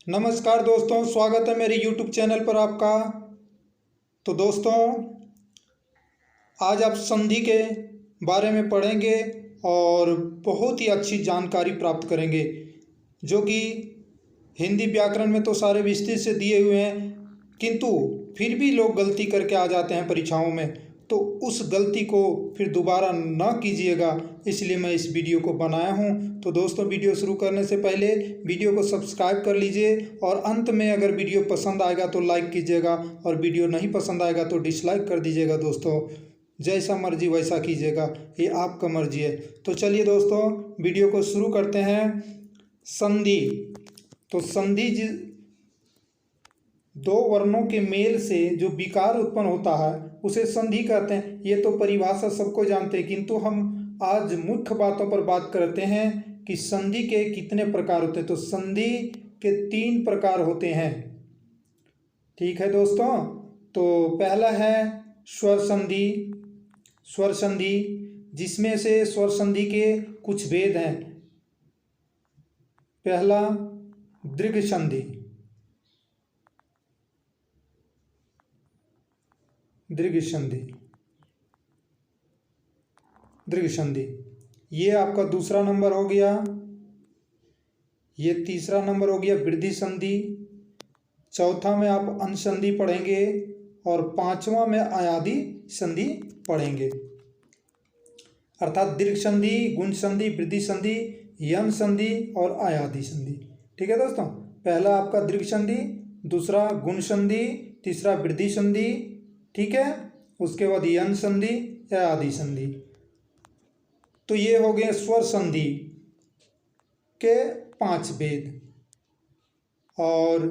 नमस्कार दोस्तों, स्वागत है मेरे YouTube चैनल पर आपका। तो दोस्तों, आज आप संधि के बारे में पढ़ेंगे और बहुत ही अच्छी जानकारी प्राप्त करेंगे, जो कि हिंदी व्याकरण में तो सारे विस्तृत से दिए हुए हैं, किंतु फिर भी लोग गलती करके आ जाते हैं परीक्षाओं में। तो उस गलती को फिर दोबारा न कीजिएगा, इसलिए मैं इस वीडियो को बनाया हूं। तो दोस्तों, वीडियो शुरू करने से पहले वीडियो को सब्सक्राइब कर लीजिए और अंत में अगर वीडियो पसंद आएगा तो लाइक कीजिएगा और वीडियो नहीं पसंद आएगा तो डिसलाइक कर दीजिएगा। दोस्तों, जैसा मर्जी वैसा कीजिएगा, ये आपका मर्जी है। तो चलिए दोस्तों, वीडियो को शुरू करते हैं। संधि। तो संधि दो वर्णों के मेल से जो विकार उत्पन्न होता है उसे संधि कहते हैं। ये तो परिभाषा सबको जानते हैं, किंतु हम आज मुख्य बातों पर बात करते हैं कि संधि के कितने प्रकार होते हैं। तो संधि के 3 प्रकार होते हैं। ठीक है दोस्तों। तो पहला है स्वर संधि। स्वर संधि, जिसमें से स्वर संधि के कुछ भेद हैं। पहला दीर्घ संधि। दीर्घ संधि, दीर्घ संधि ये आपका दूसरा नंबर हो गया। ये तीसरा नंबर हो गया वृद्धि संधि। चौथा में आप अनुसंधि पढ़ेंगे और 5वां में आयादी संधि पढ़ेंगे। अर्थात दीर्घ संधि, गुण संधि, वृद्धि संधि, यम संधि और आयादी संधि। ठीक है दोस्तों। पहला आपका दीर्घ संधि, दूसरा गुण संधि, तीसरा वृद्धि संधि। ठीक है। उसके बाद यन संधि, आयादी संधि। तो ये हो गए स्वर संधि के 5 भेद, और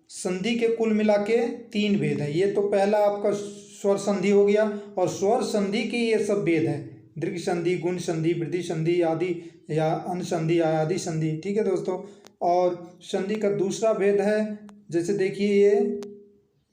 संधि के कुल मिला के 3 भेद हैं। ये तो पहला आपका स्वर संधि हो गया, और स्वर संधि के ये सब भेद हैं: दीर्घ संधि, गुण संधि, वृद्धि संधि आदि, या अनुसंधि, आयादी संधि। ठीक है दोस्तों। और संधि का दूसरा भेद है, जैसे देखिए, ये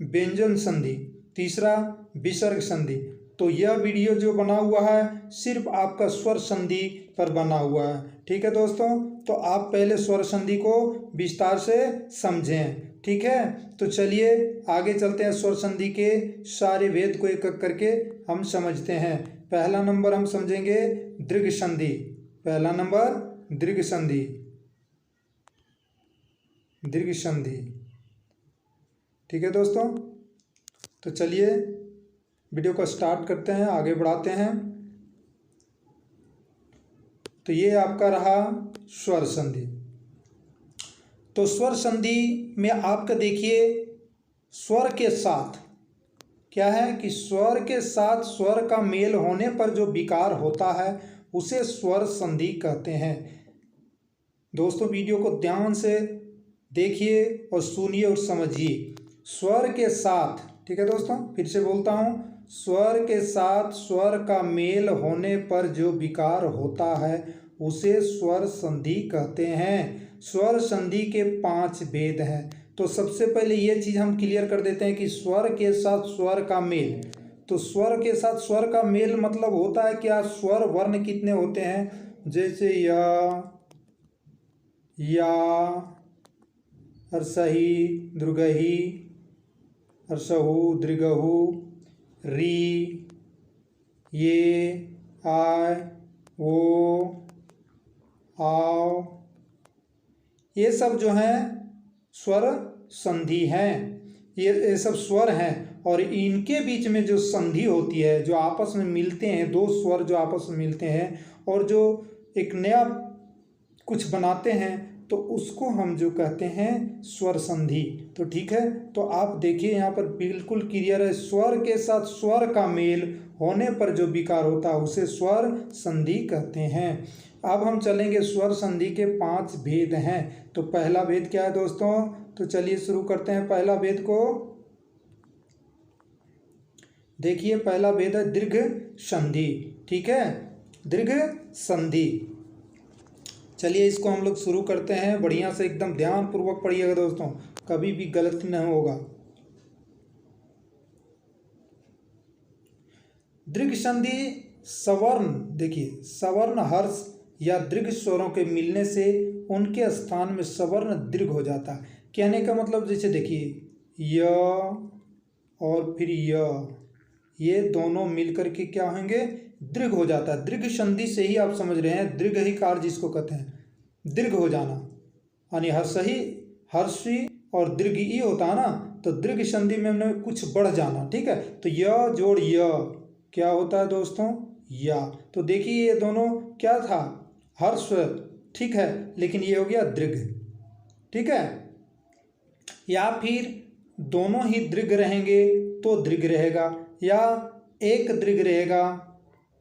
व्यंजन संधि। तीसरा विसर्ग संधि। तो यह वीडियो जो बना हुआ है सिर्फ आपका स्वर संधि पर बना हुआ है। ठीक है दोस्तों। तो आप पहले स्वर संधि को विस्तार से समझें। ठीक है। तो चलिए आगे चलते हैं। स्वर संधि के सारे भेद को एक एक करके हम समझते हैं। पहला नंबर हम समझेंगे दीर्घ संधि। पहला नंबर दीर्घ संधि। दीर्घ संधि। ठीक है दोस्तों। तो चलिए वीडियो को स्टार्ट करते हैं, आगे बढ़ाते हैं। तो ये आपका रहा स्वर संधि। तो स्वर संधि में आपका देखिए, स्वर के साथ क्या है कि स्वर के साथ स्वर का मेल होने पर जो विकार होता है उसे स्वर संधि कहते हैं। दोस्तों, वीडियो को ध्यान से देखिए और सुनिए और समझिए। स्वर के साथ, ठीक है दोस्तों, फिर से बोलता हूँ, स्वर के साथ स्वर का मेल होने पर जो विकार होता है उसे स्वर संधि कहते हैं। स्वर संधि के 5 भेद हैं। तो सबसे पहले ये चीज़ हम क्लियर कर देते हैं कि स्वर के साथ स्वर का मेल। तो स्वर के साथ स्वर का मेल मतलब होता है क्या? स्वर वर्ण कितने होते हैं? जैसे या, हर्षही, दृगही, हर्षहु, दृगहु, री, ये, आय, ओ, आओ, ये सब जो हैं स्वर संधि हैं। ये सब स्वर हैं, और इनके बीच में जो संधि होती है, जो आपस में मिलते हैं, 2 स्वर जो आपस में मिलते हैं और जो एक नया कुछ बनाते हैं, तो उसको हम जो कहते हैं स्वर संधि। तो ठीक है। तो आप देखिए यहाँ पर बिल्कुल क्लियर है, स्वर के साथ स्वर का मेल होने पर जो विकार होता है उसे स्वर संधि कहते हैं। अब हम चलेंगे, स्वर संधि के 5 भेद हैं। तो पहला भेद क्या है दोस्तों? तो चलिए शुरू करते हैं पहला भेद को। देखिए, पहला भेद है दीर्घ संधि। ठीक है, दीर्घ संधि। चलिए इसको हम लोग शुरू करते हैं। बढ़िया से एकदम ध्यान पूर्वक पढ़िएगा दोस्तों, कभी भी गलती नहीं होगा। दीर्घ संधि सवर्ण, देखिए, सवर्ण हर्ष या दीर्घ स्वरों के मिलने से उनके स्थान में सवर्ण दीर्घ हो जाता है। कहने का मतलब जैसे देखिए य और फिर ये दोनों मिलकर के क्या होंगे, दीर्घ हो जाता है। दीर्घ संधि से ही आप समझ रहे हैं दीर्घ ही कार जिसको कहते हैं, दीर्घ हो जाना, यानी हर्षी और दीर्घ ई होता है ना, तो दीर्घ संधि में कुछ बढ़ जाना। ठीक है, तो य जोड़ य क्या होता है दोस्तों, या। तो देखिए ये दोनों क्या था, हर्ष, ठीक है, लेकिन ये हो गया दीर्घ। ठीक है, या फिर दोनों ही दीर्घ रहेंगे तो दीर्घ रहेगा, या एक दीर्घ रहेगा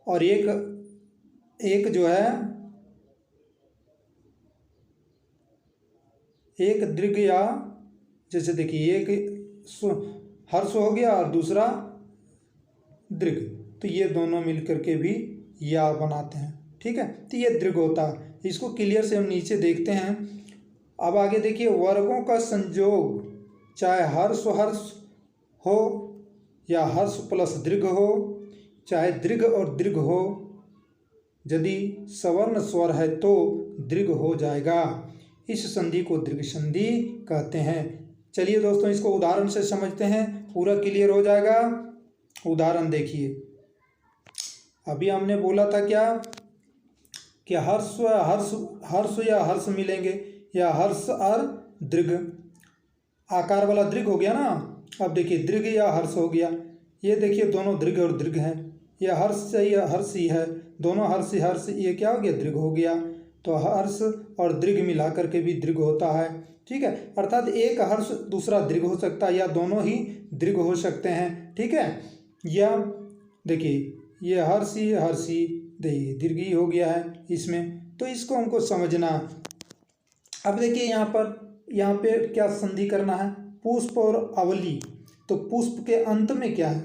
और एक जो है एक दीर्घ, या जैसे देखिए एक हर्ष हो गया और दूसरा दीर्घ, तो ये दोनों मिलकर के भी या बनाते हैं। ठीक है, तो ये दीर्घ होता है। इसको क्लियर से हम नीचे देखते हैं। अब आगे देखिए, वर्गों का संयोग चाहे हर्ष हो या हर्ष प्लस दीर्घ हो, चाहे दीर्घ और दीर्घ हो, यदि सवर्ण स्वर है तो दीर्घ हो जाएगा। इस संधि को दीर्घ संधि कहते हैं। चलिए दोस्तों, इसको उदाहरण से समझते हैं, पूरा क्लियर हो जाएगा। उदाहरण देखिए, अभी हमने बोला था क्या कि हर्ष या हर्ष मिलेंगे, या हर्ष और दीर्घ, आकार वाला दीर्घ हो गया ना। अब देखिए दीर्घ या हर्ष हो गया, ये देखिए दोनों दीर्घ और दीर्घ हैं, यह हर्ष या हर्ष ही है, दोनों हर्ष, ये क्या हो गया, दीर्घ हो गया। तो हर्ष और दीर्घ मिला करके भी दीर्घ होता है। ठीक है, अर्थात एक हर्ष दूसरा दीर्घ हो सकता है, या दोनों ही दीर्घ हो सकते हैं। ठीक है, या देखिए ये हर्षी देखिए दीर्घ ही हो गया है इसमें, तो इसको हमको समझना। अब देखिए यहाँ पे क्या संधि करना है, पुष्प और अवली। तो पुष्प के अंत में क्या है,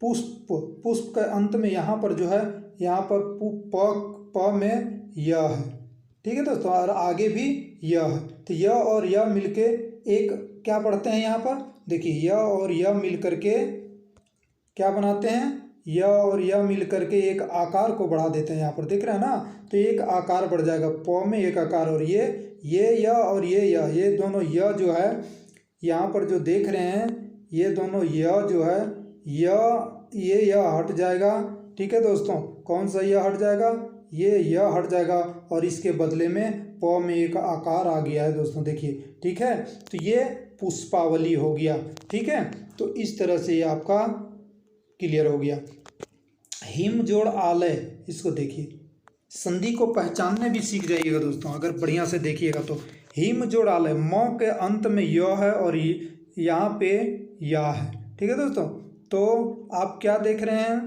पुष्प के अंत में यहाँ पर जो है, यहाँ पर प में य है। ठीक है दोस्तों, और आगे भी य है, तो य और य मिलके एक क्या पढ़ते हैं यहाँ पर, देखिए य और य मिल करके क्या बनाते हैं, य और य मिल करके एक आकार को बढ़ा देते हैं। यहाँ पर देख रहे हैं ना, तो एक आकार बढ़ जाएगा, प में एक आकार, और ये य और ये दोनों य जो है, यहाँ पर जो देख रहे हैं ये दोनों य जो है, ये हट जाएगा। ठीक है दोस्तों, कौन सा य हट जाएगा, ये य हट जाएगा, और इसके बदले में प में एक आकार आ गया है दोस्तों, देखिए। ठीक है, तो ये पुष्पावली हो गया। ठीक है, तो इस तरह से ये आपका क्लियर हो गया। हिम जोड़ आलय, इसको देखिए, संधि को पहचानने भी सीख जाइएगा दोस्तों अगर बढ़िया से देखिएगा तो। हिम जोड़ आलय, म के अंत में य है और यहाँ पे या है। ठीक है दोस्तों, तो आप क्या देख रहे हैं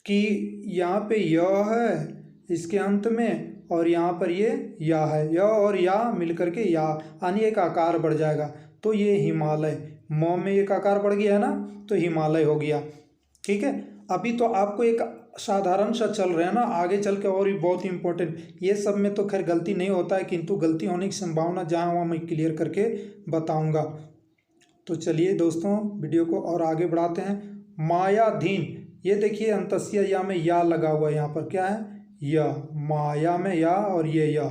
कि यहाँ पे य है इसके अंत में, और यहाँ पर ये या है, य और या मिलकर के या, यानी एक आकार बढ़ जाएगा, तो ये हिमालय, म में एक आकार बढ़ गया है ना, तो हिमालय हो गया। ठीक है, अभी तो आपको एक साधारण सा चल रहा है ना, आगे चल के और भी बहुत ही इंपॉर्टेंट, ये सब में तो खैर गलती नहीं होता है, किंतु गलती होने की संभावना जहाँ वहाँ मैं क्लियर करके बताऊंगा। तो चलिए दोस्तों, वीडियो को और आगे बढ़ाते हैं। मायाधीन, ये देखिए अंतस्य या में या लगा हुआ है, यहाँ पर क्या है, या, माया में या और ये या,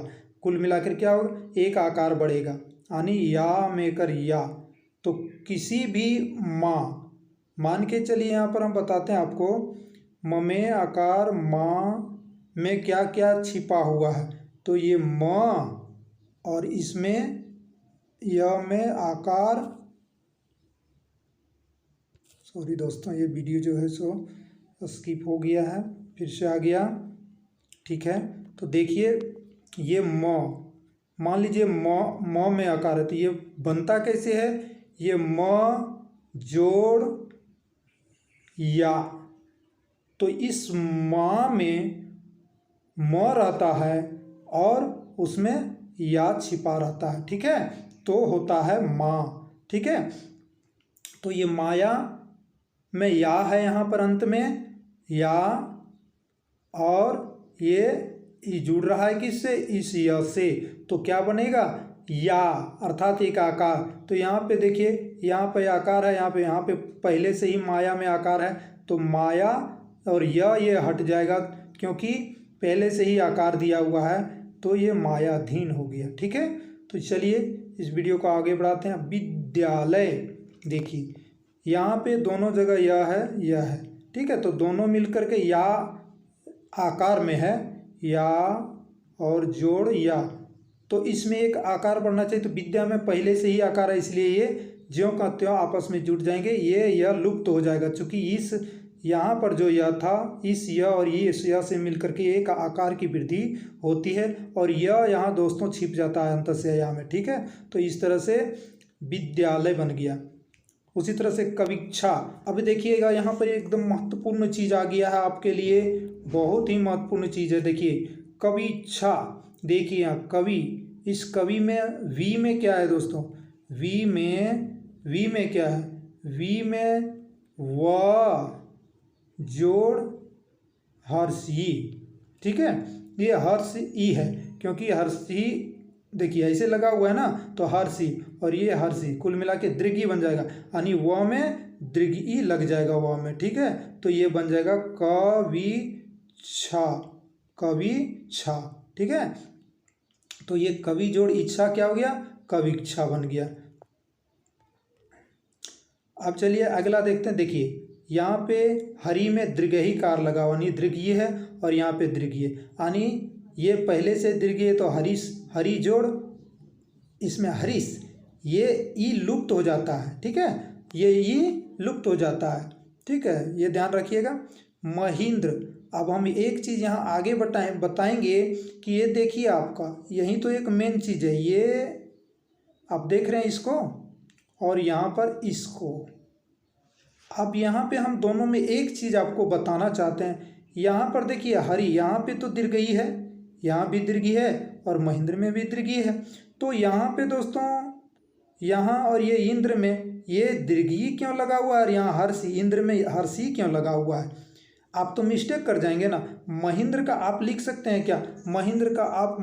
कुल मिलाकर क्या होगा, एक आकार बढ़ेगा, यानी या में कर या। तो किसी भी माँ, मान के चलिए यहाँ पर हम बताते हैं आपको, म में आकार, माँ में क्या क्या छिपा हुआ है, तो ये म और इसमें य में आकार, सॉरी दोस्तों ये वीडियो जो है सो स्किप हो गया है, फिर से आ गया। ठीक है, तो देखिए ये म, मान लीजिए म में आकार है, तो ये बनता कैसे है, ये म जोड़ या, तो इस माँ में म रहता है और उसमें या छिपा रहता है। ठीक है, तो होता है माँ। ठीक है, तो ये माया में या है यहाँ पर अंत में या, और ये जुड़ रहा है किससे, इस य से, तो क्या बनेगा, या, अर्थात एक आकार। तो यहाँ पे देखिए, यहाँ पे आकार है, यहाँ पे पहले से ही माया में आकार है, तो माया और ये हट जाएगा क्योंकि पहले से ही आकार दिया हुआ है, तो ये मायाधीन हो गया। ठीक है, तो चलिए इस वीडियो को आगे बढ़ाते हैं। विद्यालय, देखिए यहाँ पे दोनों जगह यह है। ठीक है, तो दोनों मिलकर के या आकार में है, या और जोड़ या, तो इसमें एक आकार बढ़ना चाहिए। तो विद्या में पहले से ही आकार है, इसलिए ये ज्यों का त्यों आपस में जुड़ जाएंगे, ये यह लुप्त हो जाएगा। चूंकि इस यहाँ पर जो यह था, इस यह और ये इस यह से मिलकर के एक आकार की वृद्धि होती है, और यह यहाँ दोस्तों छिप जाता है अंतस्य यहाँ में। ठीक है, तो इस तरह से विद्यालय बन गया। उसी तरह से कविक्षा, अब देखिएगा यहाँ पर एकदम महत्वपूर्ण चीज़ आ गया है आपके लिए, बहुत ही महत्वपूर्ण चीज़ है। देखिए कविक्षा, देखिए यहाँ कवि, इस कवि में वी में क्या है दोस्तों, वी में क्या है, वी में व जोड़ हर्षी। ठीक है, ये हर्ष ई है, क्योंकि हर्षी देखिए ऐसे लगा हुआ है ना, तो हर्षी और ये हर्षी कुल मिला के दृघी बन जाएगा, यानी व में दृघी लग जाएगा व में। ठीक है, तो ये बन जाएगा कविच्छा, कविच्छा। ठीक है, तो ये कवि जोड़ इच्छा क्या हो गया, कविच्छा बन गया। अब चलिए अगला देखते हैं। देखिए यहाँ पे हरि में दृघई कार लगा हुआ, यानी दृघी है, और यहाँ पे दृघी है, यानी ये पहले से दृघी है, तो हरीश, हरि जोड़ इसमें हरीश, ये ई लुप्त हो जाता है। ठीक है, ये ई लुप्त हो जाता है। ठीक है, ये ध्यान रखिएगा। महेंद्र, अब हम एक चीज़ यहाँ आगे बताएंगे कि ये देखिए आपका यही तो एक मेन चीज़ है, ये आप देख रहे हैं इसको, और यहाँ पर इसको। अब यहाँ पे हम दोनों में एक चीज़ आपको बताना चाहते हैं। यहाँ पर देखिए हरि, यहाँ पे तो दीर्घई है, यहाँ भी दीर्घी है, और महेंद्र में भी दीर्घी है। तो यहाँ पे दोस्तों, यहाँ और ये इंद्र में ये दीर्घी क्यों लगा हुआ है, और यहाँ हर्षी, इंद्र में हर्षी क्यों लगा हुआ है। आप तो मिस्टेक कर जाएंगे ना। महेंद्र का आप लिख सकते हैं क्या, महेंद्र का आप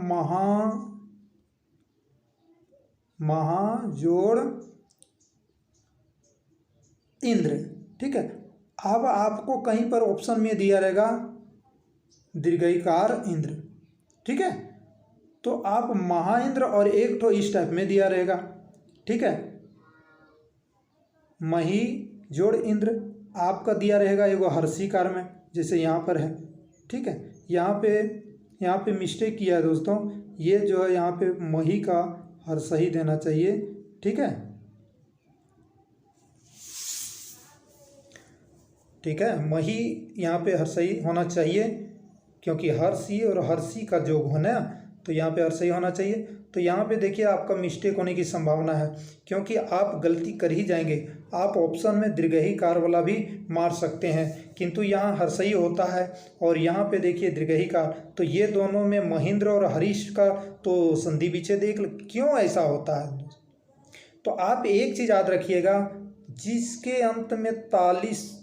महा जोड़ इंद्र। ठीक है, अब आपको कहीं पर ऑप्शन में दिया रहेगा दीर्घईकार इंद्र। ठीक है, तो आप महाइंद्र और एक ठो इस टाइप में दिया रहेगा। ठीक है, मही जोड़ इंद्र आपका दिया रहेगा एगो हर्षीकार में, जैसे यहाँ पर है। ठीक है, यहाँ पे मिस्टेक किया है दोस्तों, ये जो है यहाँ पे मही का हर्षही देना चाहिए। ठीक है, ठीक है, मही यहाँ पे हर्षई होना चाहिए, क्योंकि हर्षी और हर्षी का जोग होना, तो यहाँ पे हर्षई होना चाहिए। तो यहाँ पे देखिए आपका मिस्टेक होने की संभावना है, क्योंकि आप गलती कर ही जाएंगे। आप ऑप्शन में दीर्घई कार वाला भी मार सकते हैं, किंतु यहाँ हर्षई होता है, और यहाँ पे देखिए दीर्घई कार। तो ये दोनों में महेंद्र और हरीश का तो संधि विच्छेद एक, क्यों ऐसा होता है। तो आप एक चीज़ याद रखिएगा, जिसके अंत में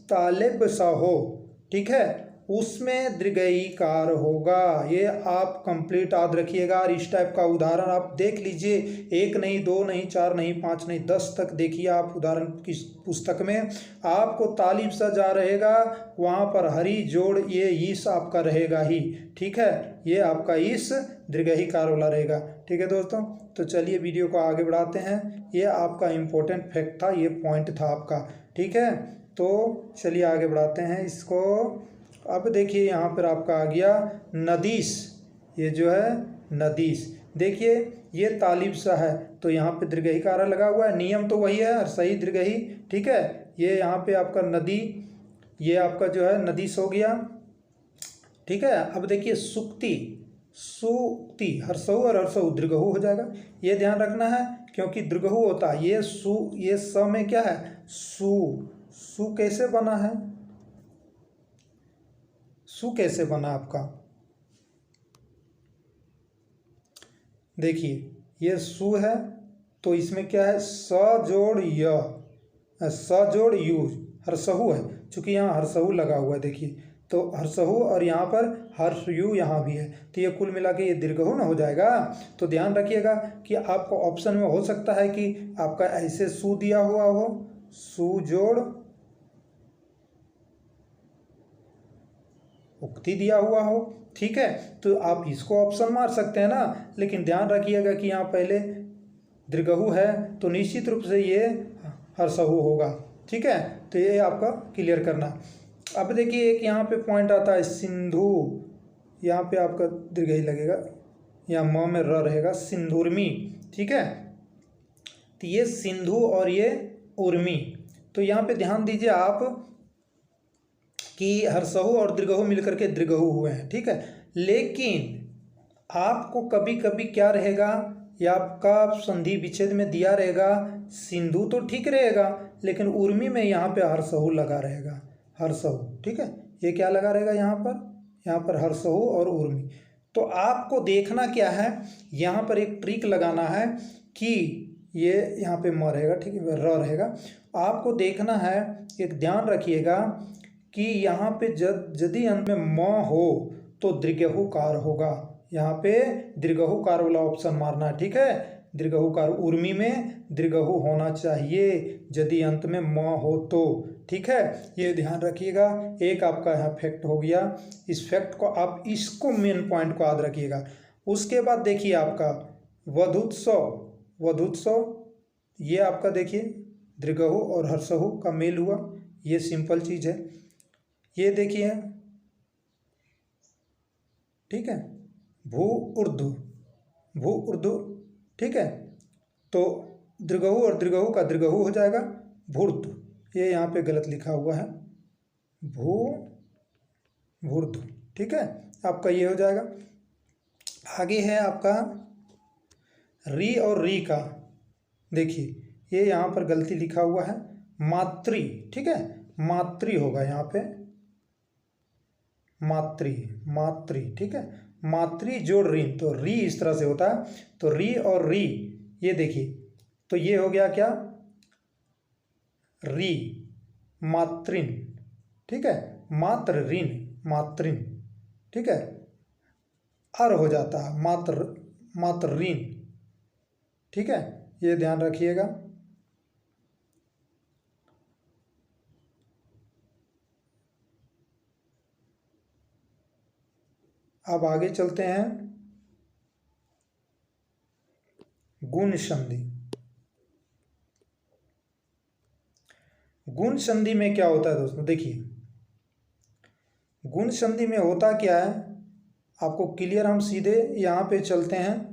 तालिब सा हो, ठीक है, उसमें दीर्घईकार होगा। ये आप कंप्लीट याद रखिएगा। और इस टाइप का उदाहरण आप देख लीजिए, 1 नहीं 2 नहीं 4 नहीं 5 नहीं 10 तक देखिए आप उदाहरण किस पुस्तक में। आपको तालिब सा जा रहेगा, वहाँ पर हरी जोड़ ये ईस आपका रहेगा ही। ठीक है, ये आपका ईस दीर्घईकार वाला रहेगा। ठीक है दोस्तों, तो चलिए वीडियो को आगे बढ़ाते हैं। ये आपका इम्पोर्टेंट फैक्ट था, ये पॉइंट था आपका। ठीक है, तो चलिए आगे बढ़ाते हैं इसको। अब देखिए यहाँ पर आपका आ गया नदीस, ये जो है नदीस, देखिए ये तालिब सा है, तो यहाँ पे दीर्घई कार लगा हुआ है, नियम तो वही है, सही दीर्घई। ठीक है, ये यहाँ पे आपका नदी, ये आपका जो है नदीस हो गया। ठीक है, अब देखिए सुक्ति, सुक्ति हर्षऊ और हर्षऊ दीर्घहु हो जाएगा, ये ध्यान रखना है, क्योंकि दीर्घहु होता है। ये सु, ये स में क्या है, सु, सु कैसे बना है, सु कैसे बना आपका, देखिए ये सु है, तो इसमें क्या है, स जोड़ य, स जोड़ यू, हर्षहु है, चूंकि यहाँ हर्षहु लगा हुआ है। देखिए तो हर्षहु और यहाँ पर हर्ष यू यहाँ भी है, तो ये कुल मिला के ये दीर्घहु ना हो जाएगा। तो ध्यान रखिएगा कि आपको ऑप्शन में हो सकता है कि आपका ऐसे सु दिया हुआ हो, सु जोड़ उक्ति दिया हुआ हो, ठीक है, तो आप इसको ऑप्शन मार सकते हैं ना। लेकिन ध्यान रखिएगा कि यहाँ पहले दीर्घहु है तो निश्चित रूप से ये हर्षहु होगा, ठीक है। तो ये आपका क्लियर करना। अब देखिए एक यहाँ पे पॉइंट आता है सिंधु, यहाँ पे आपका दीर्घ ही लगेगा, यहाँ म में र रहेगा, सिंधुर्मी, ठीक है। तो ये सिंधु और ये उर्मी, तो यहाँ पे ध्यान दीजिए आप कि हर्षहु और दीर्घहु मिलकर के दीर्घहु हुए हैं, ठीक है। लेकिन आपको कभी कभी क्या रहेगा, या आपका संधि विच्छेद में दिया रहेगा सिंधु तो ठीक रहेगा, लेकिन उर्मी में यहाँ पे हर्षहु लगा रहेगा, हर्षहु, ठीक है। ये क्या लगा रहेगा यहाँ पर हर्षहु और उर्मी। तो आपको देखना क्या है, यहाँ पर एक ट्रिक लगाना है कि ये यहाँ पे म रहेगा, ठीक है, र रहेगा। आपको देखना है, एक ध्यान रखिएगा कि यहाँ पे यदि अंत में म हो तो दीर्घहुकार होगा, यहाँ पे दीर्घहुकार वाला ऑप्शन मारना है, ठीक है। दीर्घहुकार, उर्मी में दीर्घहु होना चाहिए यदि अंत में म हो तो, ठीक है। ये ध्यान रखिएगा। एक आपका यहाँ फैक्ट हो गया, इस फैक्ट को आप इसको मेन पॉइंट को याद रखिएगा। उसके बाद देखिए आपका वधूत्सव, ये आपका देखिए दीर्घहु और हर्षहु का मेल हुआ, ये सिंपल चीज है। ये देखिए, ठीक है, भू उर्दू, ठीक है। तो दीर्घहु और दीर्घहु का दीर्घहु हो जाएगा भूर्द, ये यहाँ पे गलत लिखा हुआ है, भूर्द, ठीक है, आपका ये हो जाएगा। आगे है आपका री और री का, देखिए ये यहाँ पर गलती लिखा हुआ है मातृ, ठीक है, मातृ होगा यहाँ पे, मातृ, ठीक है, मातृ जोड़ री, तो री इस तरह से होता है। तो री और री, ये देखिए, तो ये हो गया क्या, री, मातृन, ठीक है, मातृन, ठीक है, अर हो जाता है मातृन, ठीक है, ये ध्यान रखिएगा। अब आगे चलते हैं, गुण संधि। गुण संधि में क्या होता है दोस्तों, देखिए गुण संधि में होता क्या है आपको क्लियर, हम सीधे यहाँ पे चलते हैं।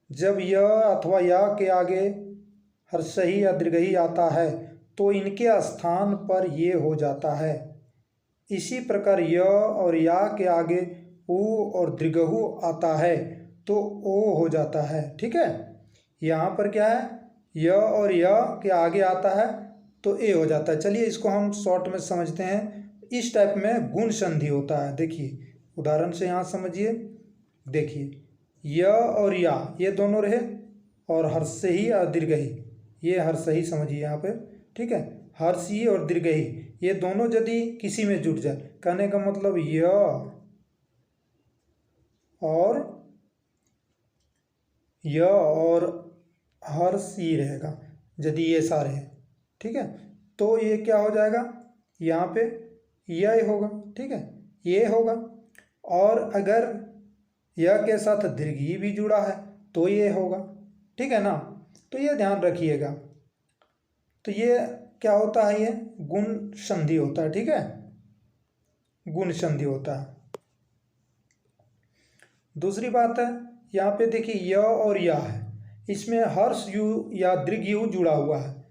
जब य अथवा या के आगे हर्षही या दीर्घही आता है तो इनके स्थान पर ये हो जाता है। इसी प्रकार य और या के आगे उ और दीर्घहु आता है तो ओ हो जाता है, ठीक है। यहाँ पर क्या है, य और य के आगे आता है तो ए हो जाता है। चलिए इसको हम शॉर्ट में समझते हैं। इस टाइप में गुण संधि होता है। देखिए उदाहरण से यहाँ समझिए, देखिए य और या ये दोनों रहे, और हर्षही और दीर्घही, ये हर्षही समझिए यहाँ पे, ठीक है, हर्षी और दीर्घही ये दोनों यदि किसी में जुट जाए, कहने का मतलब य और हर्षी रहेगा यदि ये सारे हैं, ठीक है, तो ये क्या हो जाएगा, यहाँ पे यह होगा, ठीक है, ये होगा। और अगर यह के साथ दीर्घी भी जुड़ा है तो ये होगा, ठीक है ना। तो ये ध्यान रखिएगा। तो ये क्या होता है, ये गुण संधि होता है, ठीक है, गुण संधि होता है। दूसरी बात है यहाँ पे देखिए य और या है, इसमें हर्ष यु या दीर्घ यु जुड़ा हुआ है।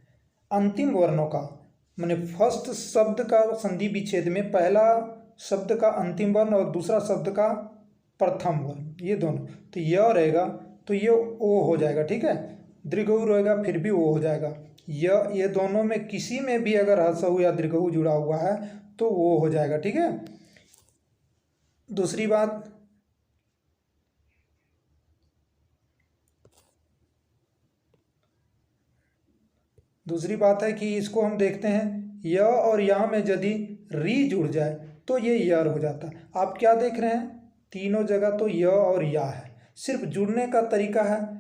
अंतिम वर्णों का माने फर्स्ट शब्द का संधि विच्छेद में पहला शब्द का अंतिम वर्ण और दूसरा शब्द का प्रथम वर्ण, ये दोनों, तो य रहेगा तो ये ओ हो जाएगा, ठीक है, दीर्घहु रहेगा फिर भी ओ हो जाएगा। ये दोनों में किसी में भी अगर हर्षहु या दीर्घहु जुड़ा हुआ है तो वो हो जाएगा, ठीक है। दूसरी बात, है कि इसको हम देखते हैं, य और या में यदि री जुड़ जाए तो ये यर हो जाता है। आप क्या देख रहे हैं, तीनों जगह तो य और या है, सिर्फ जुड़ने का तरीका है।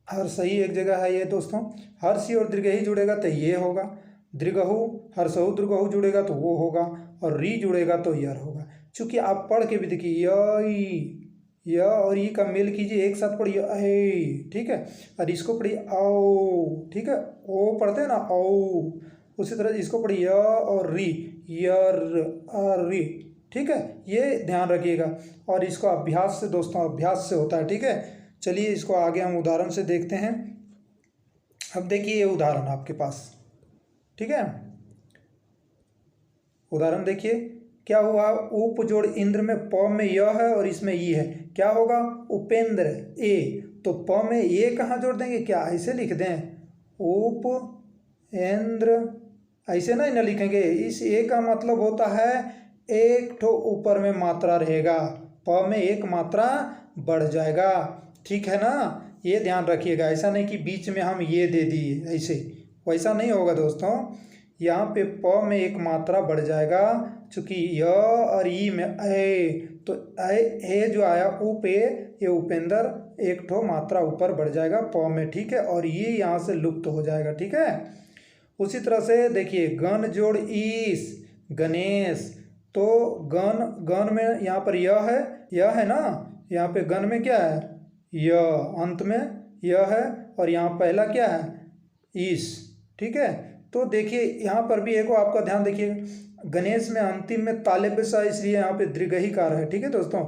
हर्षही एक जगह है ये दोस्तों, हर्षी और दीर्घही जुड़ेगा तो ये होगा, दीर्घहु हर्षहु दीर्घहु जुड़ेगा तो वो होगा, और री जुड़ेगा तो यर होगा। चूंकि आप पढ़ के भी देखिए य और ई का मेल कीजिए, एक साथ पढ़िए ए, ठीक है, और इसको पढ़िए औ, ठीक है, ओ पढ़ते हैं ना औ, उसी तरह इसको पढ़िए य और री, यर री, ठीक है, ये ध्यान रखिएगा। और इसको अभ्यास से दोस्तों, अभ्यास से होता है, ठीक है। चलिए इसको आगे हम उदाहरण से देखते हैं। अब देखिए ये उदाहरण आपके पास, ठीक है, उदाहरण देखिए क्या हुआ। उप जोड़ इंद्र में प में य है और इसमें ई है, क्या होगा उपेंद्र ए, तो प में ए कहाँ जोड़ देंगे, क्या ऐसे लिख दें उपेंद्र, ऐसे नहीं ना लिखेंगे। इस ए का मतलब होता है एक ठो ऊपर में मात्रा रहेगा, प में एक मात्रा बढ़ जाएगा, ठीक है ना। ये ध्यान रखिएगा, ऐसा नहीं कि बीच में हम ये दे दिए, ऐसे वैसा नहीं होगा दोस्तों। यहाँ पे प में एक मात्रा बढ़ जाएगा, चूंकि य और ई में ए, तो ए जो आया उप ए, ये उपेंद्र एक ठो मात्रा ऊपर बढ़ जाएगा प में, ठीक है, और ये यहाँ से लुप्त हो जाएगा, ठीक है। उसी तरह से देखिए गण जोड़ ईस गणेश, तो गण में यहाँ पर यह है ना, यहाँ पे गण में क्या है य, अंत में यह है, और यहाँ पहला क्या है ईस, ठीक है। तो देखिए यहाँ पर भी एक आपका ध्यान देखिए, गणेश में अंतिम में तालिब सा, इसलिए यहाँ पे दीर्घईकार है, ठीक है दोस्तों,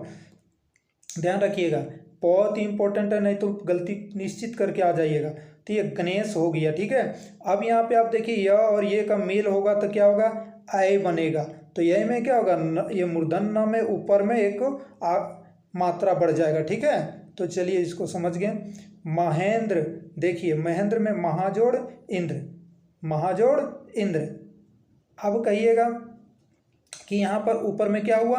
ध्यान रखिएगा, बहुत ही इंपॉर्टेंट है, नहीं तो गलती निश्चित करके आ जाइएगा। तो ये गणेश हो गया, ठीक है। अब यहाँ पे आप देखिए य और ये का मेल होगा तो क्या होगा आय बनेगा, तो यही में क्या होगा ये मूर्धन्य में ऊपर में एक मात्रा बढ़ जाएगा, ठीक है। तो चलिए इसको समझ गए। महेंद्र, देखिए महेंद्र में महाजोड़ इंद्र, महाजोड़ इंद्र। अब कहिएगा कि यहाँ पर ऊपर में क्या हुआ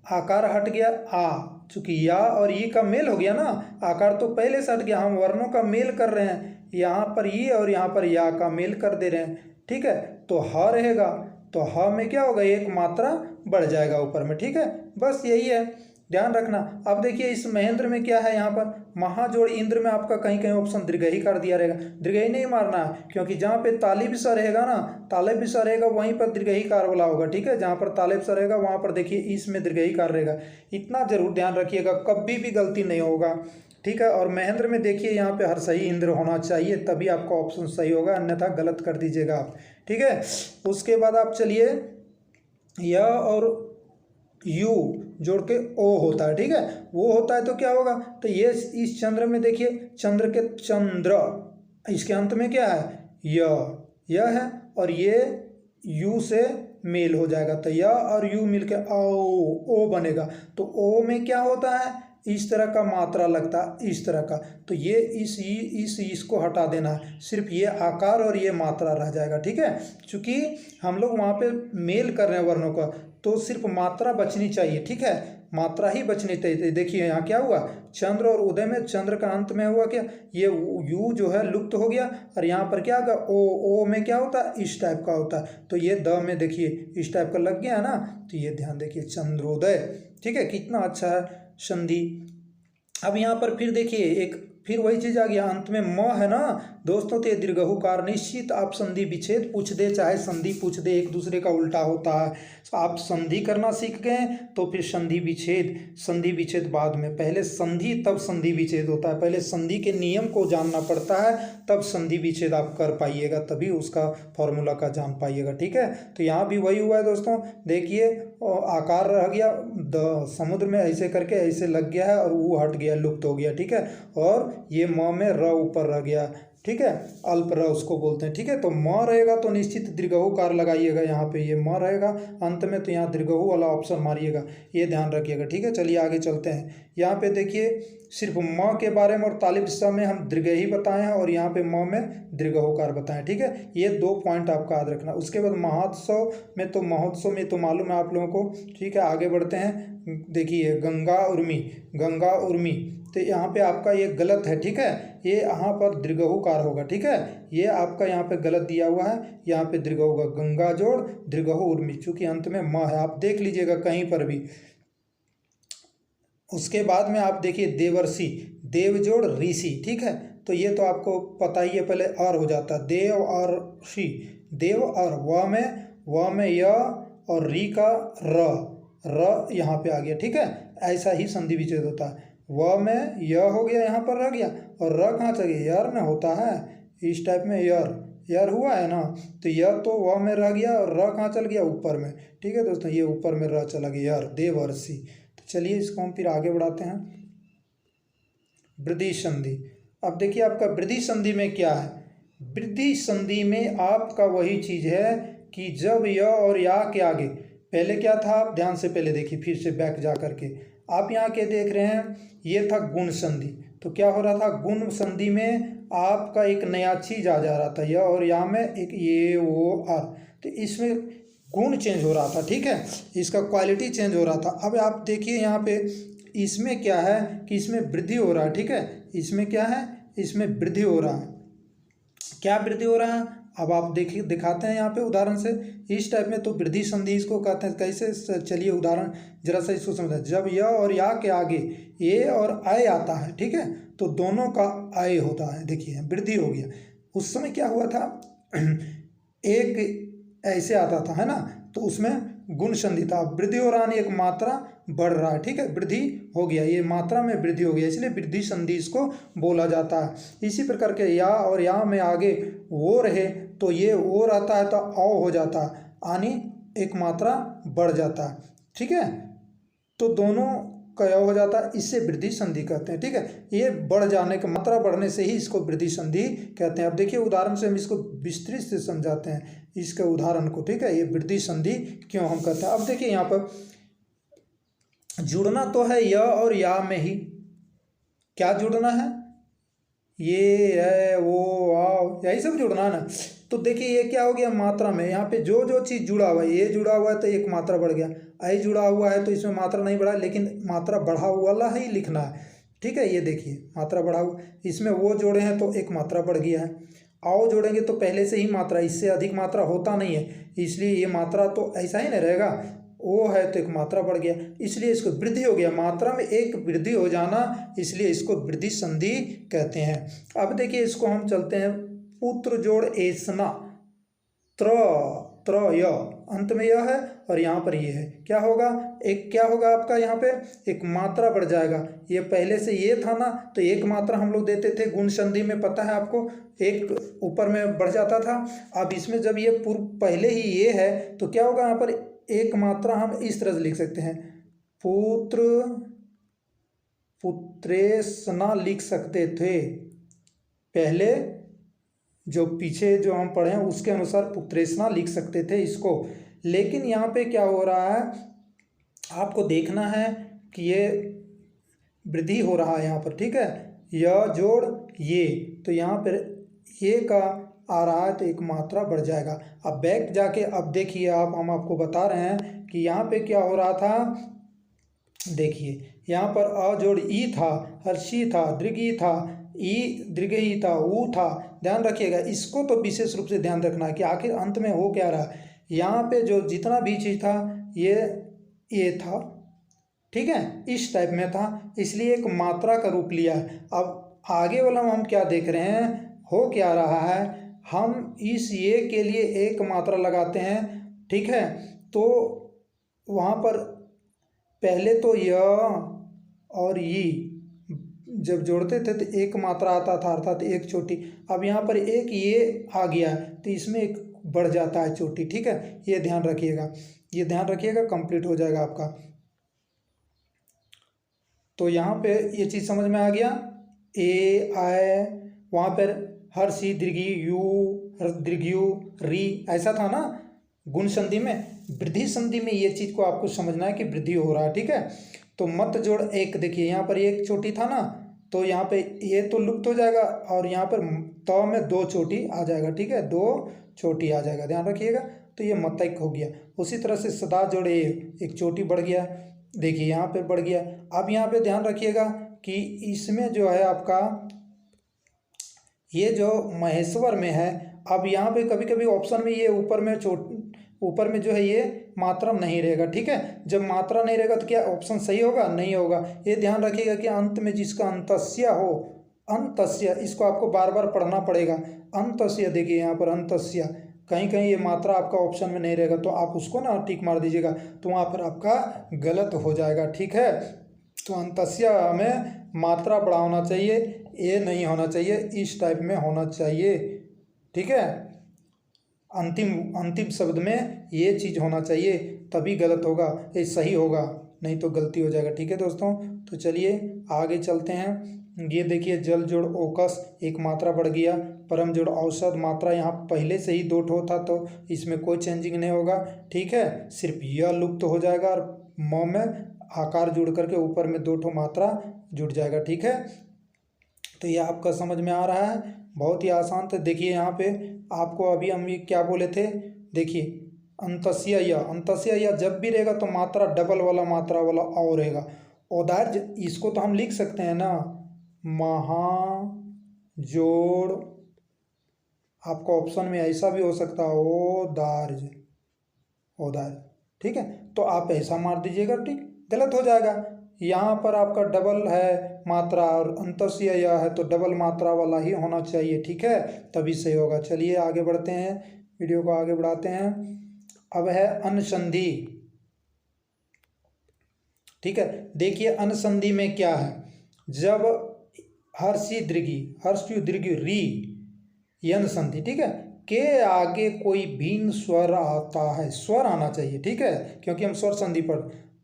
आकार हट गया आ, चूंकि या और ई का मेल हो गया ना, आकार तो पहले से हट गया, हम वर्णों का मेल कर रहे हैं, यहाँ पर ई और यहाँ पर या का मेल कर दे रहे हैं, ठीक है। तो ह रहेगा, तो ह में क्या होगा एक मात्रा बढ़ जाएगा ऊपर में, ठीक है, बस यही है, ध्यान रखना। अब देखिए इस महेंद्र में क्या है, यहाँ पर महाजोड़ इंद्र में आपका कहीं कहीं ऑप्शन दीर्घई कर दिया रहेगा, दीर्घई नहीं मारना है, क्योंकि जहाँ पे तालिब सा रहेगा ना, तालिब सा रहेगा वहीं पर दीर्घई कार वाला होगा, ठीक है। जहाँ पर तालिब सा रहेगा वहाँ पर देखिए इसमें दीर्घई कार रहेगा, इतना जरूर ध्यान रखिएगा, कभी भी गलती नहीं होगा, ठीक है। और महेंद्र में देखिए यहाँ पे हर सही इंद्र होना चाहिए, तभी आपका ऑप्शन सही होगा, अन्यथा गलत कर दीजिएगा आप, ठीक है। उसके बाद आप चलिए यह और यू जोड़ के ओ होता है, ठीक है, वो होता है तो क्या होगा, तो ये इस चंद्र में देखिए चंद्र के चंद्र, इसके अंत में क्या है यह है, और ये यू से मेल हो जाएगा, तो यह और यू मिलके ओ बनेगा। तो ओ में क्या होता है इस तरह का मात्रा लगता है, इस तरह का, तो ये इसको हटा देना है, सिर्फ ये आकार और ये मात्रा रह जाएगा, ठीक है। चूंकि हम लोग वहाँ पे मेल कर रहे हैं वर्णों का, तो सिर्फ मात्रा बचनी चाहिए, ठीक है, मात्रा ही बचनी चाहिए। देखिए यहाँ क्या हुआ चंद्र और उदय में चंद्र का अंत में हुआ क्या, ये यू जो है लुप्त हो गया, और यहाँ पर क्या होगा ओ में क्या होता है इस टाइप का होता है, तो ये द में देखिए इस टाइप का लग गया है ना, तो ये ध्यान देखिए चंद्रोदय, ठीक है, कितना अच्छा है संधि। अब यहाँ पर फिर देखिए फिर वही चीज आ गया, अंत में म है ना दोस्तों, तो ये दीर्घहुकार निश्चित आप संधि विच्छेद पूछ दे चाहे संधि पूछ दे, एक दूसरे का उल्टा होता है। आप संधि करना सीख गए तो फिर संधि विच्छेद बाद में, पहले संधि तब संधि विच्छेद होता है, पहले संधि के नियम को जानना पड़ता है, तब संधि विच्छेद आप कर पाइएगा, तभी उसका फॉर्मूला का जान पाइएगा, ठीक है। तो यहाँ भी वही हुआ है दोस्तों, देखिए आकार रह गया समुद्र में ऐसे करके ऐसे लग गया है, और वो हट गया लुप्त हो गया, ठीक है, और ये म में र ऊपर रह गया, ठीक है, अल्प र उसको बोलते हैं, ठीक है। तो म रहेगा तो निश्चित दीर्घहुकार लगाइएगा, यहाँ पे ये म रहेगा अंत में, तो यहाँ दीर्घहु वाला ऑप्शन मारिएगा, ये ध्यान रखिएगा, ठीक है। चलिए आगे चलते हैं। यहाँ पे देखिए सिर्फ म के बारे में और तालिब स में हम दीर्घ ही बताए हैं, और यहाँ पे म में दीर्घहुकार बताएं, ठीक है, ये 2 पॉइंट आपका याद रखना। उसके बाद महोत्सव में तो मालूम है आप लोगों को, ठीक है। आगे बढ़ते हैं, देखिए गंगा उर्मी, तो यहाँ पे आपका ये गलत है, ठीक है, ये यहाँ पर दीर्घहुकार होगा, ठीक है, ये आपका यहाँ पे गलत दिया हुआ है, यहाँ पे दीर्घ होगा, गंगा जोड़ दीर्घहु उर्मी, चूंकि अंत में म है, आप देख लीजिएगा कहीं पर भी। उसके बाद में आप देखिए देवर्षि, देव जोड़ ऋषि, ठीक है, तो ये तो आपको पता ही है, पहले और हो जाता, देव और ऋषि, देव और व में य और री का र यहाँ पे आ गया, ठीक है। ऐसा ही संधि विच्छेद होता है। व में य हो गया, यहाँ पर रह गया, और र कहाँ चल गया, यर में होता है इस टाइप में, यर हुआ है ना, तो य तो व में रह गया और र कहाँ चल गया, ऊपर में, ठीक है दोस्तों, ये ऊपर में र चला गया, यर देवर्षि। तो चलिए इसको हम फिर आगे बढ़ाते हैं। वृद्धि संधि। अब देखिए आपका वृद्धि संधि में क्या है, वृद्धि संधि में आपका वही चीज है कि जब य और या के आगे, पहले क्या था, आप ध्यान से पहले देखिए, फिर से बैक जा करके आप यहाँ के देख रहे हैं, ये था गुण संधि। तो क्या हो रहा था, गुण संधि में आपका एक नया चीज आ जा रहा था, य और या में एक ये वो आर, तो इसमें गुण चेंज हो रहा था, ठीक है, इसका क्वालिटी चेंज हो रहा था। अब आप देखिए यहाँ पे इसमें क्या है कि इसमें वृद्धि हो रहा है, ठीक है, इसमें क्या है, इसमें वृद्धि हो रहा है। क्या वृद्धि हो रहा है, अब आप देखिए, दिखाते हैं यहाँ पे उदाहरण से, इस टाइप में तो वृद्धि संधि इसको कहते हैं। कैसे, चलिए उदाहरण जरा सा इसको समझें। जब य और या के आगे ए और अय आता है, ठीक है, तो दोनों का अय होता है, देखिए वृद्धि हो गया। उस समय क्या हुआ था, एक ऐसे आता था, है ना, तो उसमें गुण संधि था। वृद्धि हो रहा है, एक मात्रा बढ़ रहा है, ठीक है, वृद्धि हो गया, ये मात्रा में वृद्धि हो गया, इसलिए वृद्धि संधि इसको बोला जाता है। इसी प्रकार के या और या में आगे वो रहे तो ये वो रहता है तो औ हो जाता है, यानी एक मात्रा बढ़ जाता है, ठीक है, तो दोनों का य हो जाता है, इससे वृद्धि संधि कहते हैं, ठीक है। ये बढ़ जाने का, मात्रा बढ़ने से ही इसको वृद्धि संधि कहते हैं। अब देखिए उदाहरण से हम इसको विस्तृत से समझाते हैं इसके उदाहरण को, ठीक है, ये वृद्धि संधि क्यों हम कहते हैं। अब देखिए यहाँ पर जुड़ना तो है य और या में ही, क्या जुड़ना है, ये है वो आ, यही सब जुड़ना है ना। तो देखिए ये क्या हो गया, मात्रा में यहाँ पे जो जो चीज़ जुड़ा हुआ है, ये जुड़ा हुआ है तो एक मात्रा बढ़ गया, आई जुड़ा हुआ है तो इसमें मात्रा नहीं बढ़ा, लेकिन मात्रा बढ़ा हुआ वाला ही लिखना है, ठीक है। ये देखिए मात्रा बढ़ा हुआ, इसमें वो जोड़े हैं तो एक मात्रा बढ़ गया है, आओ जोड़ेंगे तो पहले से ही मात्रा, इससे अधिक मात्रा होता नहीं है, इसलिए ये मात्रा तो ऐसा ही नहीं रहेगा, वो है तो एक मात्रा बढ़ गया, इसलिए इसको वृद्धि हो गया, मात्रा में एक वृद्धि हो जाना, इसलिए इसको वृद्धि संधि कहते हैं। अब देखिए इसको हम चलते हैं, पुत्र जोड़ एसना, त्र य, अंत में यह है और यहाँ पर ये है, क्या होगा, एक क्या होगा आपका यहाँ पे एक मात्रा बढ़ जाएगा। ये पहले से ये था ना, तो एक मात्रा हम लोग देते थे गुण संधि में, पता है आपको, एक ऊपर में बढ़ जाता था। अब इसमें जब ये पूर्व पहले ही ये है तो क्या होगा, यहाँ पर एक मात्रा हम इस तरह से लिख सकते हैं, पुत्र पुत्रेसना लिख सकते थे, पहले जो पीछे जो हम पढ़े हैं उसके अनुसार पुत्रेसना लिख सकते थे इसको। लेकिन यहाँ पे क्या हो रहा है, आपको देखना है कि ये वृद्धि हो रहा है यहाँ पर, ठीक है, यह जोड़ ये, तो यहाँ पर ये का आ रहा है तो एक मात्रा बढ़ जाएगा। अब बैक जाके अब देखिए आप, हम आपको बता रहे हैं कि यहाँ पे क्या हो रहा था, देखिए यहाँ पर अ जोड़ ई था, हर्षी था, दृगी था, ई दृगही था, ऊ था, ध्यान रखिएगा, इसको तो विशेष रूप से ध्यान रखना है कि आखिर अंत में हो क्या रहा। यहाँ पे जो जितना भी चीज़ था ये था, ठीक है, इस टाइप में था, इसलिए एक मात्रा का रूप लिया है। अब आगे वाला हम क्या देख रहे हैं, हो क्या रहा है, हम इस ये के लिए एक मात्रा लगाते हैं, ठीक है, तो वहाँ पर पहले तो य और ई जब जोड़ते थे तो एक मात्रा आता था, अर्थात एक चोटी। अब यहाँ पर एक ये आ गया तो इसमें एक बढ़ जाता है चोटी, ठीक है, ये ध्यान रखिएगा, ये ध्यान रखिएगा, कंप्लीट हो जाएगा आपका। तो यहाँ पे ये चीज़ समझ में आ गया, ए आय, वहाँ पर हर सी दीर्घी यू, हर दीर्घयू री, ऐसा था ना गुण संधि में। वृद्धि संधि में ये चीज़ को आपको समझना है कि वृद्धि हो रहा है, ठीक है। तो मत जोड़ एक, देखिए यहाँ पर एक चोटी था ना, तो यहाँ पे ये तो लुप्त हो जाएगा और यहाँ पर त में दो चोटी आ जाएगा, ठीक है, दो चोटी आ जाएगा, ध्यान रखिएगा। तो ये मतक हो गया। उसी तरह से सदा जोड़े एक चोटी बढ़ गया, देखिए यहाँ पे बढ़ गया। अब यहाँ पे ध्यान रखिएगा कि इसमें जो है आपका ये जो महेश्वर में है, अब यहाँ पे कभी कभी ऑप्शन में ये ऊपर में जो है ये मात्रा नहीं रहेगा, ठीक है। जब मात्रा नहीं रहेगा तो क्या ऑप्शन सही होगा, नहीं होगा। ये ध्यान रखिएगा कि अंत में जिसका अंतस्य हो, अंतस्य, इसको आपको बार बार पढ़ना पड़ेगा। अंतस्य, देखिए यहाँ पर अंतस्य कहीं कहीं ये मात्रा आपका ऑप्शन में नहीं रहेगा तो आप उसको ना टिक मार दीजिएगा, तो वहाँ पर आपका गलत हो जाएगा। ठीक है, तो अंतस्य हमें मात्रा बड़ा होना चाहिए, ए नहीं होना चाहिए, इस टाइप में होना चाहिए। ठीक है, अंतिम अंतिम शब्द में ये चीज़ होना चाहिए, तभी गलत होगा, ये सही होगा, नहीं तो गलती हो जाएगा। ठीक है दोस्तों, तो चलिए आगे चलते हैं। ये देखिए जल जोड़ ओकस एक मात्रा बढ़ गया, परम जोड़ औसत मात्रा यहाँ पहले से ही 2 ठो था तो इसमें कोई चेंजिंग नहीं होगा। ठीक है, सिर्फ यह लुप्त हो जाएगा और म में आकार जुड़ करके ऊपर में 2 ठो मात्रा जुड़ जाएगा। ठीक है, तो ये आपका समझ में आ रहा है, बहुत ही आसान। तो देखिए यहाँ पे आपको अभी हम ये क्या बोले थे, देखिए अंतस्य या जब भी रहेगा तो मात्रा डबल वाला मात्रा वाला और रहेगा। औदार्य इसको तो हम लिख सकते हैं ना, महाजोड़, आपका ऑप्शन में ऐसा भी हो सकता है औदार्य। ठीक है, तो आप ऐसा मार दीजिएगा, ठीक, गलत हो जाएगा। यहाँ पर आपका डबल है मात्रा और अंतस्य यह है तो डबल मात्रा वाला ही होना चाहिए। ठीक है, तभी सही होगा। चलिए आगे बढ़ते हैं, वीडियो को आगे बढ़ाते हैं। अब है अनुसंधि। ठीक है, देखिए अनुसंधि में क्या है, जब हर्षी दीर्घी री यन संधि, ठीक है, के आगे कोई भिन्न स्वर आता है, स्वर आना चाहिए। ठीक है, क्योंकि हम स्वर संधि पर,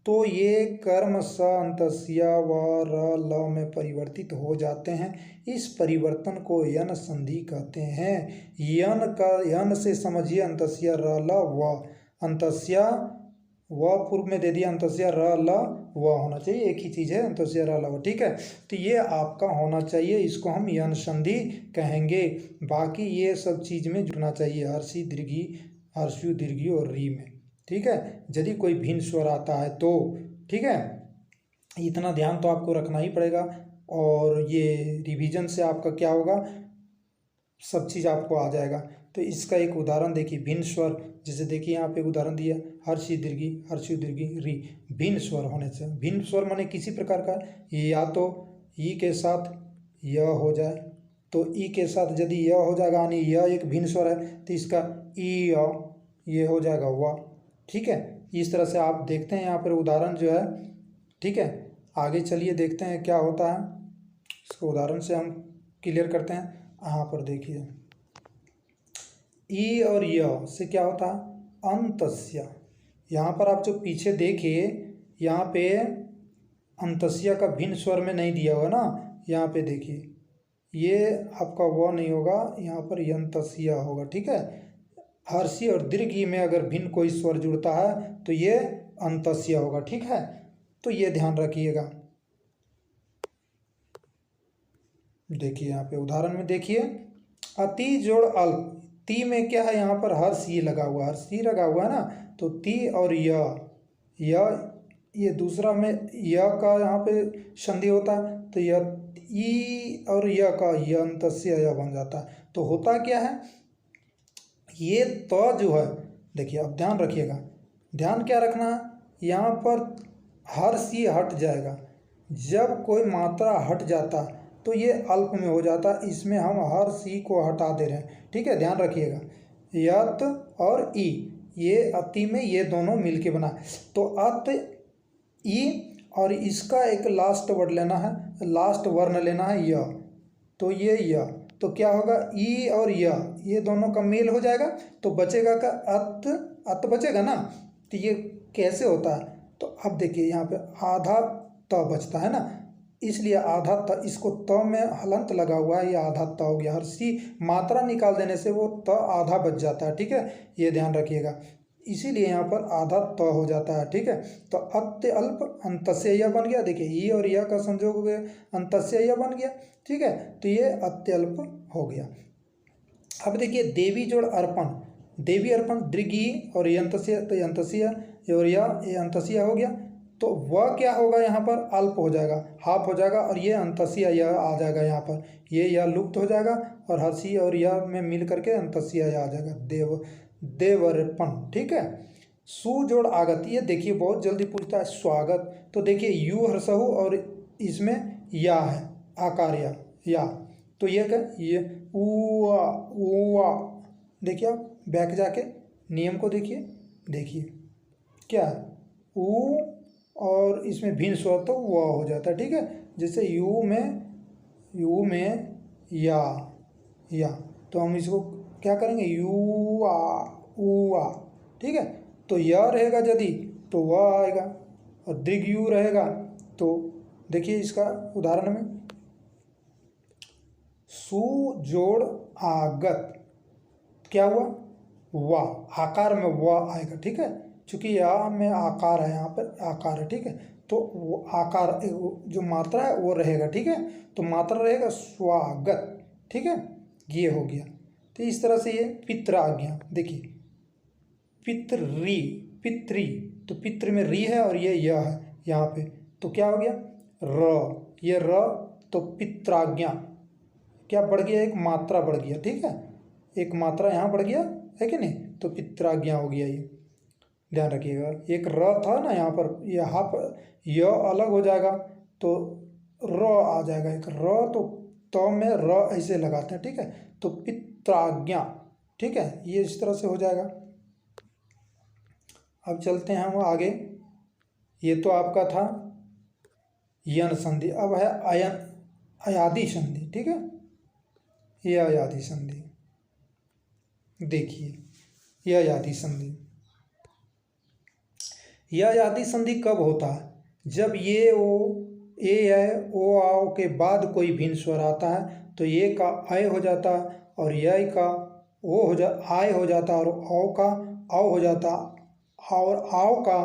तो ये कर्म स अंतस्य व र ल में परिवर्तित हो जाते हैं। इस परिवर्तन को यन संधि कहते हैं। यन से समझिए अंतस्य र ल व, अंतस्य व पूर्व में दे दिया, अंतस्य र ल व होना चाहिए, एक ही चीज़ है अंतस्य र ल व। ठीक है, तो ये आपका होना चाहिए, इसको हम यन संधि कहेंगे। बाकी ये सब चीज़ में जुड़ना चाहिए, हर्षी दीर्घी और री में। ठीक है, यदि कोई भिन्न स्वर आता है तो, ठीक है, इतना ध्यान तो आपको रखना ही पड़ेगा। और ये रिवीजन से आपका क्या होगा, सब चीज़ आपको आ जाएगा। तो इसका एक उदाहरण देखिए, भिन्न स्वर, जैसे देखिए यहाँ पे उदाहरण दिया, हर्षी दीर्घी री, भिन्न स्वर होने से। भिन्न स्वर माने किसी प्रकार का, या तो ई के साथ य हो जाए, तो ई के साथ यदि य हो जाएगा यानी यह एक भिन्न स्वर है, तो इसका ई ये हो जाएगा व। ठीक है, इस तरह से आप देखते हैं यहाँ पर उदाहरण जो है। ठीक है, आगे चलिए देखते हैं क्या होता है, इसको उदाहरण से हम क्लियर करते हैं। यहाँ पर देखिए ई और य से क्या होता है, अंतस्य। यहाँ पर आप जो पीछे देखिए, यहाँ पे अंतस्य का भिन्न स्वर में नहीं दिया हुआ ना, यहाँ पे देखिए ये आपका व नहीं होगा, यहाँ पर यंतस्य होगा। ठीक है, हर्षी और दीर्घी में अगर भिन्न कोई स्वर जुड़ता है तो ये अंतस्य होगा। ठीक है, तो ये ध्यान रखिएगा। देखिए यहाँ पे उदाहरण में देखिए, अति जोड़ अल्प, ती में क्या है, यहाँ पर हर्षी लगा हुआ है ना, तो ती और ये दूसरा में य का यहाँ पे संधि होता है, तो यह ई और य का यंतस्य य बन जाता है। तो होता क्या है, ये तो जो है, देखिए अब ध्यान रखिएगा, ध्यान क्या रखना है, यहाँ पर हर्षी हट जाएगा, जब कोई मात्रा हट जाता तो ये अल्प में हो जाता, इसमें हम हर सी को हटा दे रहे हैं। ठीक है, ध्यान रखिएगा, यत और ई, ये अति में ये दोनों मिलके बना, तो अत ई और इसका एक लास्ट वर्ड लेना है, लास्ट वर्ण लेना है य, तो ये य, तो क्या होगा, ई और य ये दोनों का मेल हो जाएगा, तो बचेगा का अत बचेगा ना। तो ये कैसे होता है, तो अब देखिए यहाँ पे आधा त बचता है ना, इसलिए आधा त, इसको त में हलंत लगा हुआ है, ये आधा त हो गया, हर सी मात्रा निकाल देने से वो त आधा बच जाता है। ठीक है, ये ध्यान रखिएगा, इसीलिए यहाँ पर आधा त हो जाता है। ठीक है, तो अत्य अल्प अंतस्य य बन गया, देखिए ई और य का संयोग हो गया, अंतस्य य बन गया। ठीक है, तो ये अत्यल्प हो गया। अब देखिए देवी जोड़ अर्पण, देवी अर्पण दीर्घी और यंतस्य, तो यंतस्य और ये अंतस्य हो गया, तो वह क्या होगा, यहाँ पर अल्प हो जाएगा, हाफ हो जाएगा, और ये अंतस्य यह आ जाएगा, यहाँ पर ये यह लुप्त हो जाएगा, और हर्षी और यह में मिल करके अंतस्य यह आ जाएगा, देवर्पण। ठीक है, सु जोड़ आगत, ये देखिए बहुत जल्दी पूछता है, स्वागत, तो देखिए यू हर्षहु और इसमें या है आकार या, तो ये क्या, ये ऊआ, देखिए आप बैक जाके नियम को देखिए क्या है, ऊ और इसमें भिन्न स्वर तो व हो जाता है। ठीक है, जैसे यू में या, तो हम इसको क्या करेंगे, यू आ ऊ आ। ठीक है, तो य रहेगा यदि तो वह आएगा, और दीर्घ यू रहेगा तो देखिए इसका उदाहरण में सु जोड़ आगत, क्या हुआ, वाह, आकार में वाह आएगा। ठीक है, चूंकि यहाँ में आकार है, यहाँ पर आकार है। ठीक है, तो वो आकार जो मात्रा है वो रहेगा। ठीक है, तो मात्रा रहेगा स्वागत। ठीक है, ये हो गया। तो इस तरह से ये पित्र आ गया। देखिए पितरी, तो पितृ में री है और ये य है यहाँ पे, तो क्या हो गया र, ये र, तो पित्राज्ञा क्या बढ़ गया, एक मात्रा बढ़ गया। ठीक है, एक मात्रा यहाँ बढ़ गया है कि नहीं, तो पित्राज्ञा हो गया। ये ध्यान रखिएगा, एक र था ना यहाँ पर, यहाँ पर य अलग हो जाएगा तो र आ जाएगा एक र, तो में र ऐसे लगाते हैं। ठीक है, तो पित्राज्ञा। ठीक है, ये इस तरह से हो जाएगा। अब चलते हैं हम आगे। ये तो आपका था यन संधि। अब है अयादि संधि। ठीक है, ये अयादि संधि, देखिए यह अयादि संधि। यह अयादि संधि कब होता है, जब ये ओ आओ के बाद कोई भिन्न स्वर आता है तो ये का अय हो जाता है और यय का आय हो जाता है, और औ का औ हो जाता और आओ का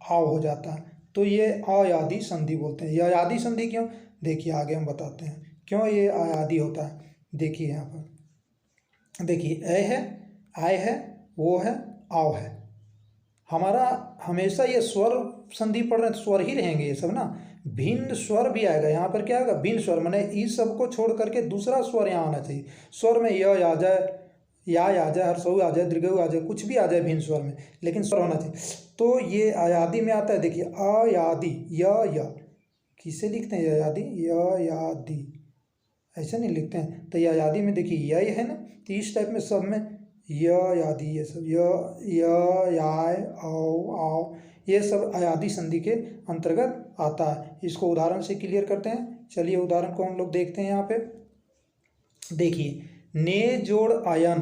आव हो जाता है, तो ये अयादि संधि बोलते हैं। यह अयादि संधि क्यों, देखिए आगे हम बताते हैं क्यों ये अयादि होता है। देखिए यहाँ पर देखिए, अ है, आय है, वो है, आव है। हमारा हमेशा ये स्वर संधि पढ़ रहे हैं, स्वर ही रहेंगे ये सब ना। भिन्न स्वर भी आएगा यहाँ पर, क्या आएगा, भिन्न स्वर, माने इस सब को छोड़ करके दूसरा स्वर यहाँ आना चाहिए। स्वर में य आ जाए, या आ जाए, हर्षऊ आ जाए, दीर्घऊ आ जाए, कुछ भी आ जाए भिन्न स्वर में, लेकिन स्वर होना चाहिए। तो ये अयादि में आता है। देखिए अयादि, य किसे लिखते हैं, अयादि, यादि, ऐसे नहीं लिखते हैं। तो ये अयादि में देखिए यय है ना, तो इस टाइप में सब में यादि, ये सब याय आओ, ये सब अयादि संधि के अंतर्गत आता है। इसको उदाहरण से क्लियर करते हैं। चलिए उदाहरण को हम लोग देखते हैं। यहाँ पे देखिए, ने जोड़ अयन।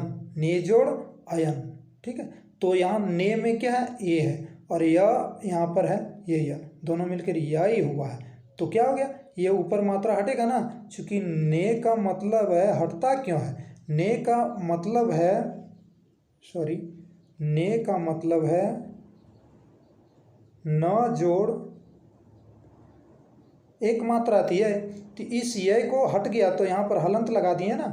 ठीक है, तो यहाँ ने में क्या है, ए है, और यहाँ पर है ये दोनों मिलकर या ही हुआ है। तो क्या हो गया, ये ऊपर मात्रा हटेगा ना, चूंकि ने का मतलब है, हटता क्यों है, ने का मतलब है, ने का मतलब है न जोड़ एक मात्रा आती है, तो इस ये को हट गया तो यहाँ पर हलंत लगा दिए ना,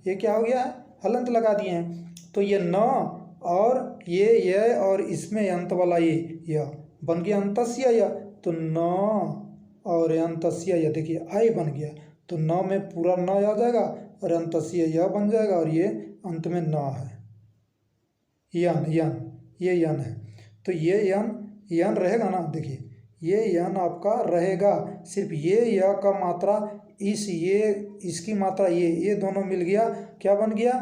ये क्या हो गया है, हलंत लगा दिए हैं। तो ये न और ये और इसमें अंत वाला ये बन गया अंतस्य य, तो न और अंतस्य य, देखिए आई बन गया, तो न में पूरा न आ जाएगा और अंतस्य य बन जाएगा, और ये अंत में न है, यन, ये यन है। तो ये यन रहेगा ना, देखिए ये यन आपका रहेगा, सिर्फ ये य का मात्रा इसकी मात्रा ये दोनों मिल गया, क्या बन गया,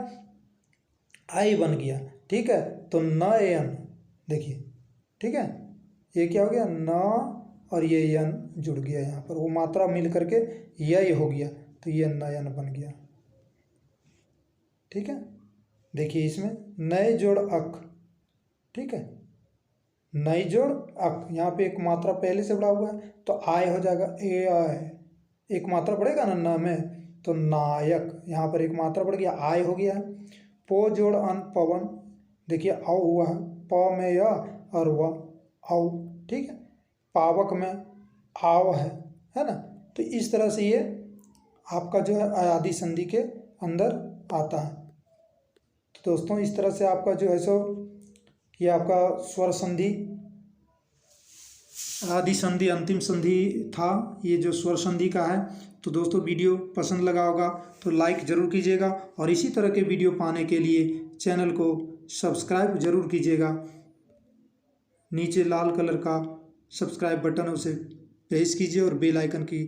आई बन गया। ठीक है, तो न यन, देखिए ठीक है, ये क्या हो गया, न और ये यन जुड़ गया, यहाँ पर वो मात्रा मिल करके यही हो गया, तो ये नयन बन गया। ठीक है, देखिए इसमें नए जोड़ अक। ठीक है, नई जोड़ अक, यहाँ पे एक मात्रा पहले से बढ़ा हुआ है तो आय हो जाएगा, ए आय, एक मात्रा बढ़ेगा ना न में, तो नायक, यहाँ पर एक मात्रा बढ़ गया, आय हो गया है। पो जोड़ अन पवन, देखिए औ हुआ है, प में य और व औ। ठीक है, पावक में आव है ना। तो इस तरह से ये आपका जो है अयादि संधि के अंदर आता है। तो दोस्तों इस तरह से आपका जो है सो ये आपका स्वर संधि, आदि संधि, अंतिम संधि था, ये जो स्वर संधि का है। तो दोस्तों वीडियो पसंद लगा होगा तो लाइक ज़रूर कीजिएगा, और इसी तरह के वीडियो पाने के लिए चैनल को सब्सक्राइब ज़रूर कीजिएगा। नीचे लाल कलर का सब्सक्राइब बटन, उसे प्रेस कीजिए और बेल आइकन की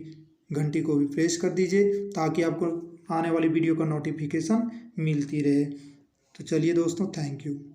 घंटी को भी प्रेस कर दीजिए, ताकि आपको आने वाली वीडियो का नोटिफिकेशन मिलती रहे। तो चलिए दोस्तों, थैंक यू।